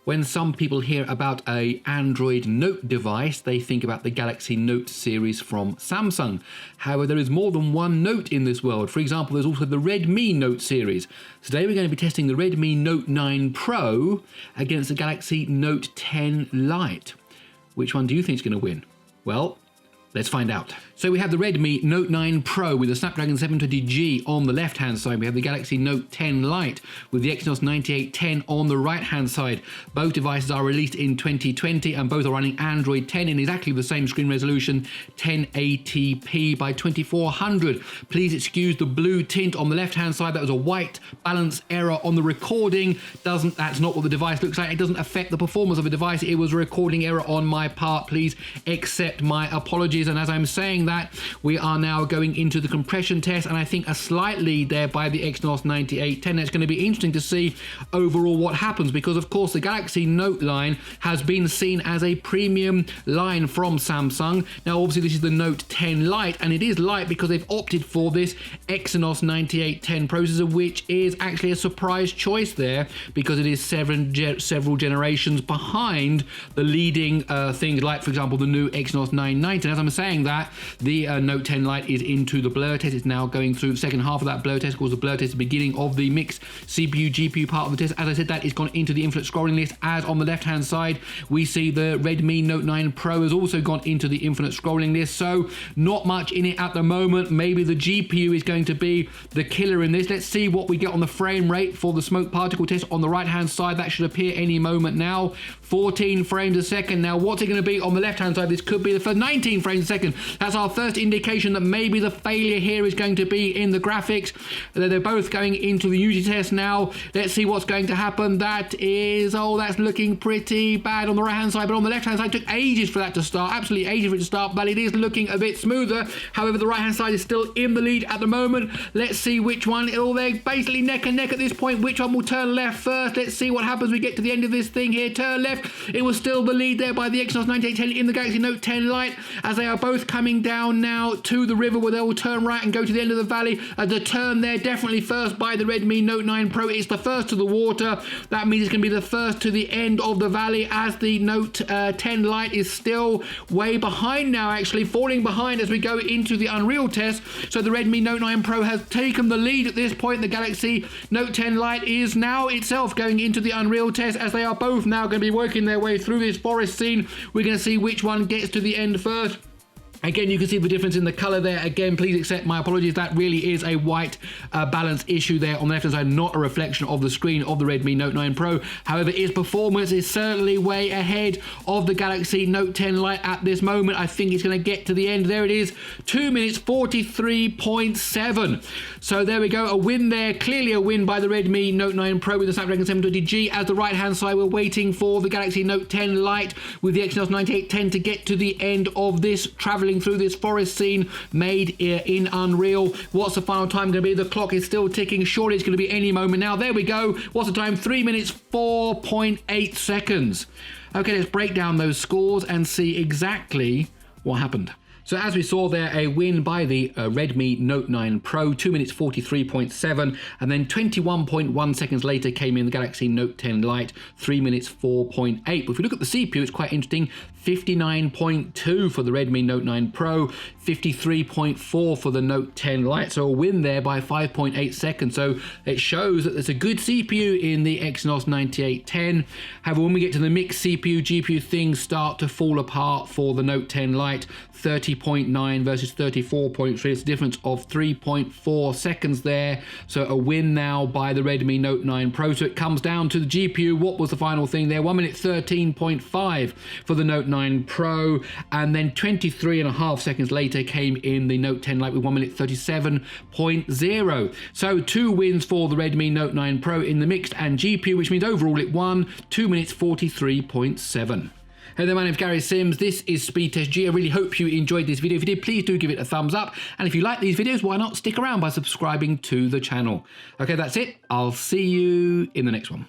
When some people hear about an Android Note device, they think about the Galaxy Note series from Samsung. However, there is more than one Note in this world. For example, there's also the Redmi Note series. Today we're going to be testing the Redmi Note 9 Pro against the Galaxy Note 10 Lite. Which one do you think is going to win? Well, let's find out. So we have the Redmi Note 9 Pro with the Snapdragon 720G on the left-hand side. We have the Galaxy Note 10 Lite with the Exynos 9810 on the right-hand side. Both devices are released in 2020 and both are running Android 10 in exactly the same screen resolution, 1080p by 2400. Please excuse the blue tint on the left-hand side. That was a white balance error on the recording. That's not what the device looks like. It doesn't affect the performance of the device. It was a recording error on my part. Please accept my apologies. And as I'm saying that, we are now going into the compression test, and I think a slight lead there by the Exynos 9810. It's going to be interesting to see overall what happens, because of course the Galaxy Note line has been seen as a premium line from Samsung. Now obviously this is the Note 10 Lite, and it is light because they've opted for this Exynos 9810 processor, which is actually a surprise choice there because it is several generations behind the leading things like, for example, the new Exynos 990. And as I'm saying that, the Note 10 Lite is into the blur test. It's now going through the second half of that blur test. Of course, the blur test is the beginning of the mixed CPU GPU part of the test. As I said, that is gone into the infinite scrolling list. As on the left hand side, we see the Redmi Note 9 Pro has also gone into the infinite scrolling list. So not much in it at the moment. Maybe the GPU is going to be the killer in this. Let's see what we get on the frame rate for the smoke particle test on the right hand side. That should appear any moment now. 14 frames a second. Now what's it going to be on the left hand side? This could be the first 19 frames a second. That's our first indication that maybe the failure here is going to be in the graphics. They're both going into the Unity test now. Let's see what's going to happen. That is, oh, that's looking pretty bad on the right hand side, but on the left hand side it took ages for that to start, absolutely ages for it to start, but it is looking a bit smoother. However, the right hand side is still in the lead at the moment. Let's see which one, they're basically neck and neck at this point. Which one will turn left first? Let's see what happens. We get to the end of this thing here, turn left. It was still the lead there by the Exynos 9810 in the Galaxy Note 10 Lite, as they are both coming down now to the river where they will turn right and go to the end of the valley. The turn there definitely first by the Redmi Note 9 Pro. It's the first to the water. That means it's going to be the first to the end of the valley, as the Note 10 Lite is still way behind now, actually falling behind as we go into the Unreal test. So the Redmi Note 9 Pro has taken the lead at this point. The Galaxy Note 10 Lite is now itself going into the Unreal test, as they are both now going to be working their way through this forest scene. We're going to see which one gets to the end first. Again, you can see the difference in the color there. Again, please accept my apologies. That really is a white balance issue there on the left-hand side, not a reflection of the screen of the Redmi Note 9 Pro. However, its performance is certainly way ahead of the Galaxy Note 10 Lite at this moment. I think it's going to get to the end. There it is, 2 minutes 43.7. So there we go, a win there. Clearly a win by the Redmi Note 9 Pro with the Snapdragon 720G. As the right-hand side, we're waiting for the Galaxy Note 10 Lite with the Exynos 9810 to get to the end of this traveling through this forest scene made in Unreal. What's the final time going to be? The clock is still ticking. Surely it's going to be any moment now. There we go. What's the time? 3 minutes 4.8 seconds. Okay, let's break down those scores and see exactly what happened. So as we saw there, a win by the Redmi Note 9 Pro, 2 minutes 43.7, and then 21.1 seconds later came in the Galaxy Note 10 Lite, 3 minutes 4.8. But if we look at the CPU, it's quite interesting, 59.2 for the Redmi Note 9 Pro, 53.4 for the Note 10 Lite, so a win there by 5.8 seconds. So it shows that there's a good CPU in the Exynos 9810. However, when we get to the mixed CPU, GPU, things start to fall apart for the Note 10 Lite, 30.9 versus 34.3. It's a difference of 3.4 seconds there. So a win now by the Redmi Note 9 Pro. So it comes down to the GPU. What was the final thing there? 1 minute 13.5 for the Note 9 Pro. And then 23.5 seconds later came in the Note 10 Lite with 1 minute 37.0. So 2 wins for the Redmi Note 9 Pro in the mixed and GPU, which means overall it won 2 minutes 43.7. Hey there, my name's Gary Sims. This is SpeedTest G. I really hope you enjoyed this video. If you did, please do give it a thumbs up. And if you like these videos, why not stick around by subscribing to the channel? Okay, that's it. I'll see you in the next one.